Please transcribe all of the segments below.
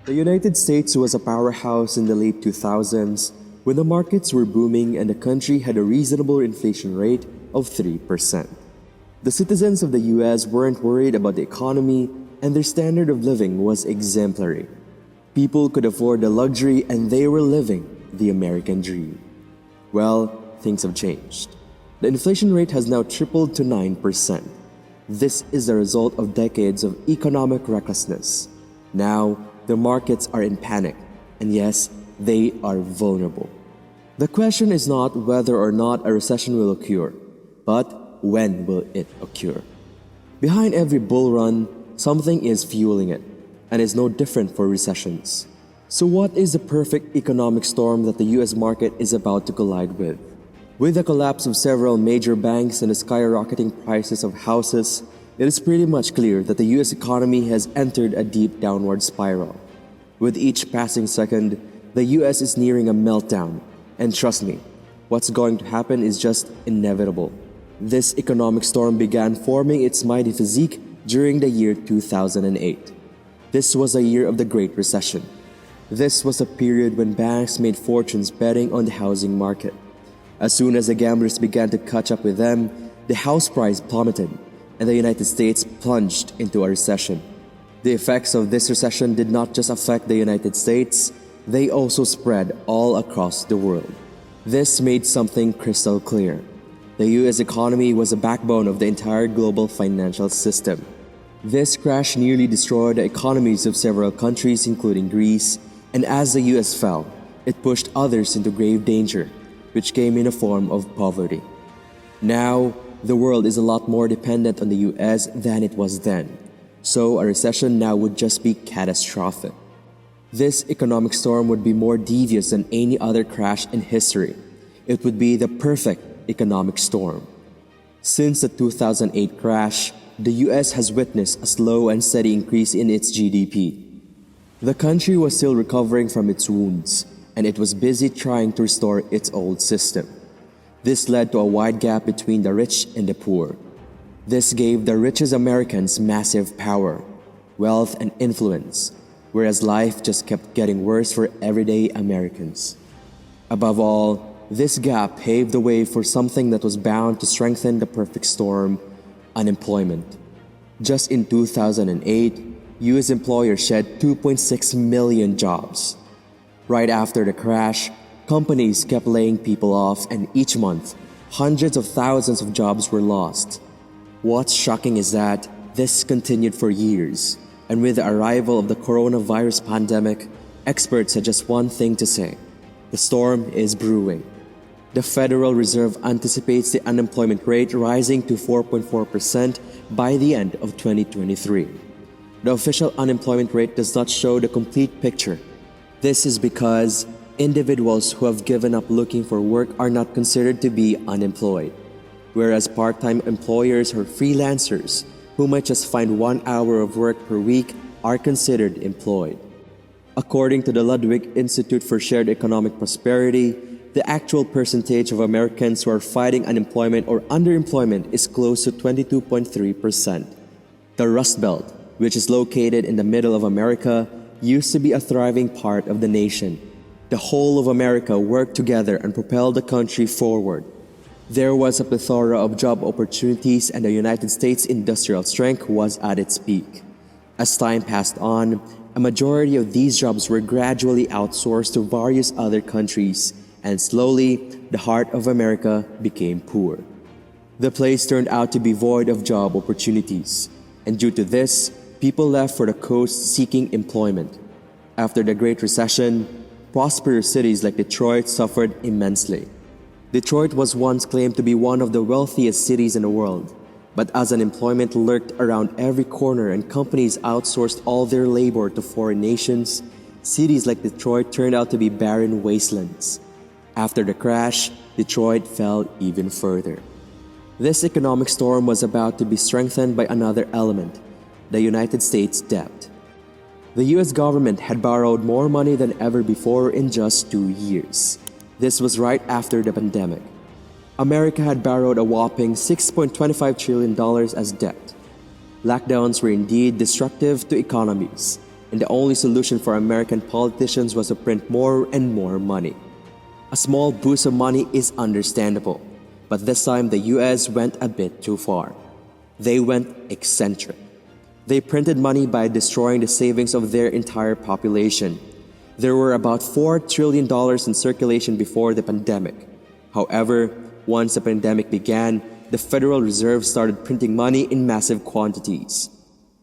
The United States was a powerhouse in the late 2000s when the markets were booming and the country had a reasonable inflation rate of 3%. The citizens of the US weren't worried about the economy and their standard of living was exemplary. People could afford the luxury and they were living the American dream. Well, things have changed. The inflation rate has now tripled to 9%. This is the result of decades of economic recklessness. Now, the markets are in panic, and yes, they are vulnerable. The question is not whether or not a recession will occur, but when will it occur? Behind every bull run, something is fueling it, and is no different for recessions. So what is the perfect economic storm that the US market is about to collide with? With the collapse of several major banks and the skyrocketing prices of houses, it is pretty much clear that the US economy has entered a deep downward spiral. With each passing second, the US is nearing a meltdown. And trust me, what's going to happen is just inevitable. This economic storm began forming its mighty physique during the year 2008. This was a year of the Great Recession. This was a period when banks made fortunes betting on the housing market. As soon as the gamblers began to catch up with them, the house price plummeted, and the United States plunged into a recession. The effects of this recession did not just affect the United States, they also spread all across the world. This made something crystal clear. The US economy was the backbone of the entire global financial system. This crash nearly destroyed the economies of several countries, including Greece, and as the US fell, it pushed others into grave danger, which came in a form of poverty. Now, the world is a lot more dependent on the US than it was then, so a recession now would just be catastrophic. This economic storm would be more devious than any other crash in history. It would be the perfect economic storm. Since the 2008 crash, the US has witnessed a slow and steady increase in its GDP. The country was still recovering from its wounds, and it was busy trying to restore its old system. This led to a wide gap between the rich and the poor. This gave the richest Americans massive power, wealth, and influence, whereas life just kept getting worse for everyday Americans. Above all, this gap paved the way for something that was bound to strengthen the perfect storm: unemployment. Just in 2008, US employers shed 2.6 million jobs. Right after the crash, companies kept laying people off, and each month, hundreds of thousands of jobs were lost. What's shocking is that this continued for years, and with the arrival of the coronavirus pandemic, experts had just one thing to say: the storm is brewing. The Federal Reserve anticipates the unemployment rate rising to 4.4% by the end of 2023. The official unemployment rate does not show the complete picture. This is because individuals who have given up looking for work are not considered to be unemployed, whereas part-time employers or freelancers who might just find 1 hour of work per week are considered employed. According to the Ludwig Institute for Shared Economic Prosperity, the actual percentage of Americans who are fighting unemployment or underemployment is close to 22.3%. The Rust Belt, which is located in the middle of America, used to be a thriving part of the nation. The whole of America worked together and propelled the country forward. There was a plethora of job opportunities, and the United States' industrial strength was at its peak. As time passed on, a majority of these jobs were gradually outsourced to various other countries, and slowly, the heart of America became poor. The place turned out to be void of job opportunities, and due to this, people left for the coast seeking employment. After the Great Recession, prosperous cities like Detroit suffered immensely. Detroit was once claimed to be one of the wealthiest cities in the world, but as unemployment lurked around every corner and companies outsourced all their labor to foreign nations, cities like Detroit turned out to be barren wastelands. After the crash, Detroit fell even further. This economic storm was about to be strengthened by another element: the United States debt. The US government had borrowed more money than ever before in just 2 years. This was right after the pandemic. America had borrowed a whopping $6.25 trillion as debt. Lockdowns were indeed destructive to economies, and the only solution for American politicians was to print more and more money. A small boost of money is understandable, but this time the US went a bit too far. They went eccentric. They printed money by destroying the savings of their entire population. There were about $4 trillion in circulation before the pandemic. However, once the pandemic began, the Federal Reserve started printing money in massive quantities.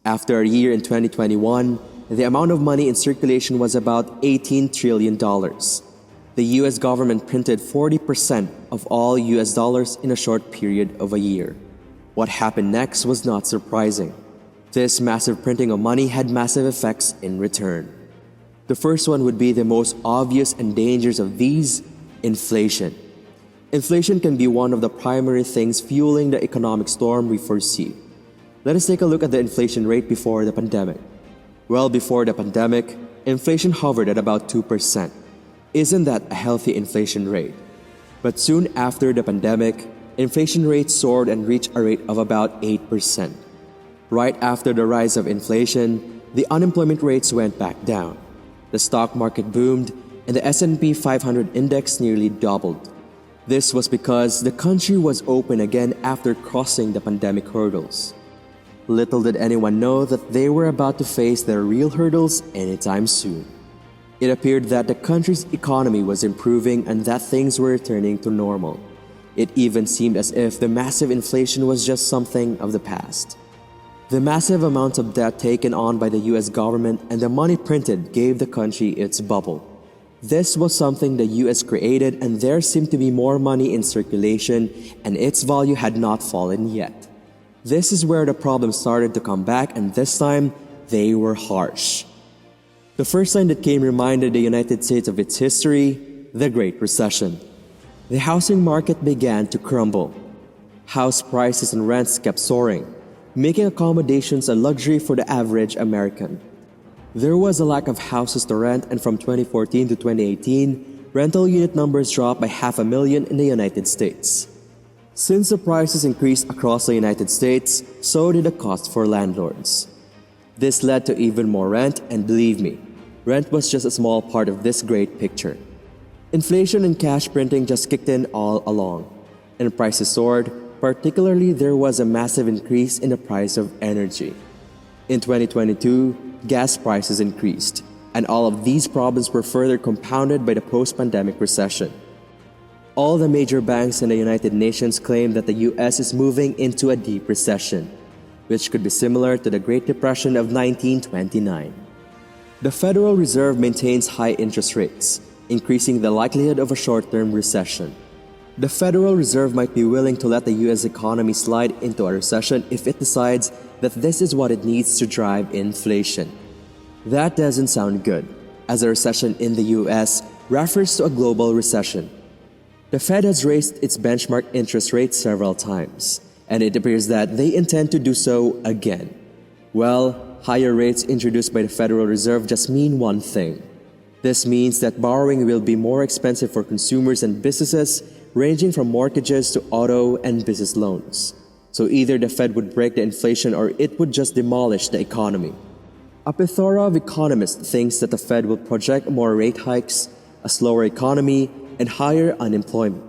After a year in 2021, the amount of money in circulation was about $18 trillion. The US government printed 40% of all US dollars in a short period of a year. What happened next was not surprising. This massive printing of money had massive effects in return. The first one would be the most obvious and dangerous of these: inflation. Inflation can be one of the primary things fueling the economic storm we foresee. Let us take a look at the inflation rate before the pandemic. Well, before the pandemic, inflation hovered at about 2%. Isn't that a healthy inflation rate? But soon after the pandemic, inflation rates soared and reached a rate of about 8%. Right after the rise of inflation, the unemployment rates went back down. The stock market boomed, and the S&P 500 index nearly doubled. This was because the country was open again after crossing the pandemic hurdles. Little did anyone know that they were about to face their real hurdles anytime soon. It appeared that the country's economy was improving and that things were returning to normal. It even seemed as if the massive inflation was just something of the past. The massive amounts of debt taken on by the US government and the money printed gave the country its bubble. This was something the US created, and there seemed to be more money in circulation, and its value had not fallen yet. This is where the problem started to come back, and this time, they were harsh. The first time that came reminded the United States of its history: the Great Recession. The housing market began to crumble. House prices and rents kept soaring, making accommodations a luxury for the average American. There was a lack of houses to rent, and from 2014 to 2018, rental unit numbers dropped by 500,000 in the United States. Since the prices increased across the United States, so did the cost for landlords. This led to even more rent, and believe me, rent was just a small part of this great picture. Inflation and cash printing just kicked in all along, and prices soared. Particularly, there was a massive increase in the price of energy. In 2022, gas prices increased, and all of these problems were further compounded by the post-pandemic recession. All the major banks in the United Nations claim that the US is moving into a deep recession, which could be similar to the Great Depression of 1929. The Federal Reserve maintains high interest rates, increasing the likelihood of a short-term recession. The Federal Reserve might be willing to let the US economy slide into a recession if it decides that this is what it needs to drive inflation. That doesn't sound good, as a recession in the US refers to a global recession. The Fed has raised its benchmark interest rate several times, and it appears that they intend to do so again. Well, higher rates introduced by the Federal Reserve just mean one thing. This means that borrowing will be more expensive for consumers and businesses, ranging from mortgages to auto and business loans. So either the Fed would break the inflation or it would just demolish the economy. A plethora of economists thinks that the Fed will project more rate hikes, a slower economy, and higher unemployment.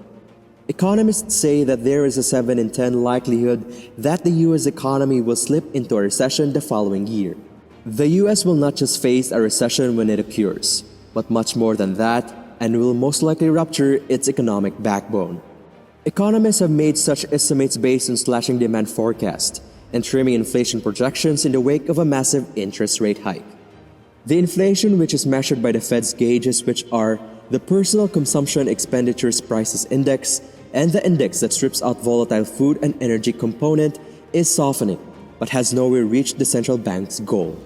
Economists say that there is a 7 in 10 likelihood that the US economy will slip into a recession the following year. The US will not just face a recession when it occurs, but much more than that, and will most likely rupture its economic backbone. Economists have made such estimates based on slashing demand forecasts and trimming inflation projections in the wake of a massive interest rate hike. The inflation, which is measured by the Fed's gauges, which are the Personal Consumption Expenditures Prices Index and the index that strips out volatile food and energy component, is softening, but has nowhere reached the central bank's goal.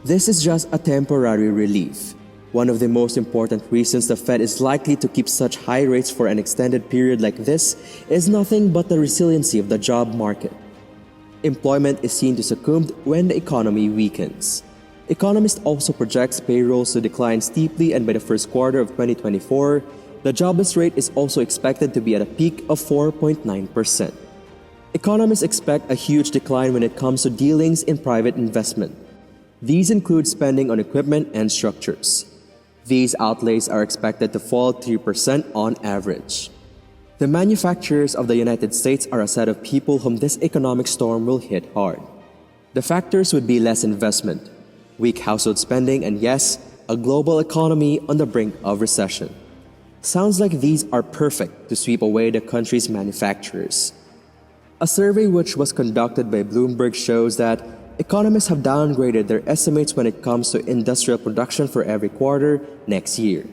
This is just a temporary relief. One of the most important reasons the Fed is likely to keep such high rates for an extended period like this is nothing but the resiliency of the job market. Employment is seen to succumb when the economy weakens. Economists also project payrolls to decline steeply, and by the first quarter of 2024, the jobless rate is also expected to be at a peak of 4.9%. Economists expect a huge decline when it comes to dealings in private investment. These include spending on equipment and structures. These outlays are expected to fall 3% on average. The manufacturers of the United States are a set of people whom this economic storm will hit hard. The factors would be less investment, weak household spending, and yes, a global economy on the brink of recession. Sounds like these are perfect to sweep away the country's manufacturers. A survey which was conducted by Bloomberg shows that economists have downgraded their estimates when it comes to industrial production for every quarter next year.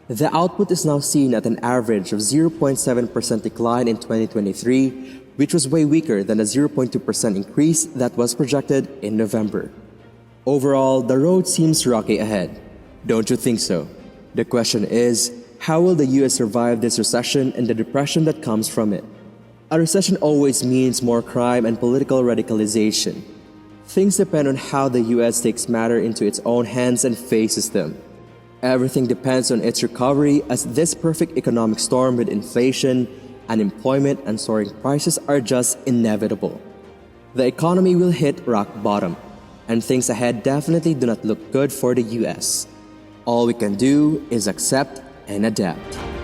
The output is now seen at an average of 0.7% decline in 2023, which was way weaker than the 0.2% increase that was projected in November. Overall, the road seems rocky ahead. Don't you think so? The question is, how will the US survive this recession and the depression that comes from it? A recession always means more crime and political radicalization. Things depend on how the US takes matter into its own hands and faces them. Everything depends on its recovery, as this perfect economic storm with inflation, unemployment, and soaring prices are just inevitable. The economy will hit rock bottom, and things ahead definitely do not look good for the US. All we can do is accept and adapt.